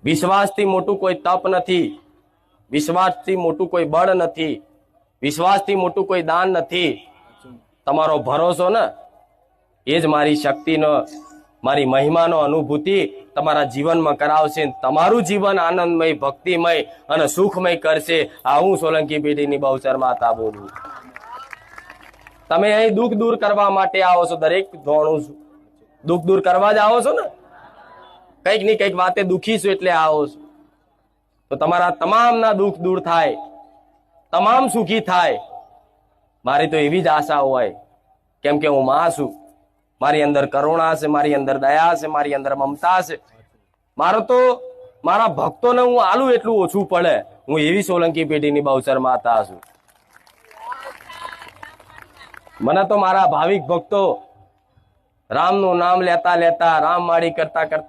વિશ્વાસથી મોટું કોઈ તપ નથી, વિશ્વાસથી મોટું કોઈ બળ નથી, વિશ્વાસથી મોટું કોઈ દાન નથી. તમારો ભરોસો ને એ જ મારી શક્તિનો, મારી મહિમાનો અનુભૂતિ તમારા જીવનમાં કરાવશે. તમારું જીવન આનંદમય, ભક્તિમય અને સુખમય કરશે. આ હું સોલંકી પેઢીની બહુચર માતા બોલું. તમે અહીં દુઃખ દૂર કરવા માટે આવો છો, દરેક જાણું છું. દુઃખ દૂર કરવા જ આવો છો ને, કઈક ની કઈક વાતે દુખી છું એટલે આવો છો. તો તમારા તમામના દુઃખ દૂર થાય, તમામ સુખી થાય, મારી તો એવી જ આશા હોય. કેમ કે હું માં છું, મારી અંદર કરુણા છે, મારી અંદર દયા છે, મારી અંદર મમતા છે. મારો તો મારા ભક્તોને હું આલું એટલું ઓછું પડે. હું એવી સોલંકી પેઢીની બહુચર માતા છું. મને તો મારા ભાવિક ભક્તો રામનું નામ લેતા લેતા, રામ માળી કરતા કરતા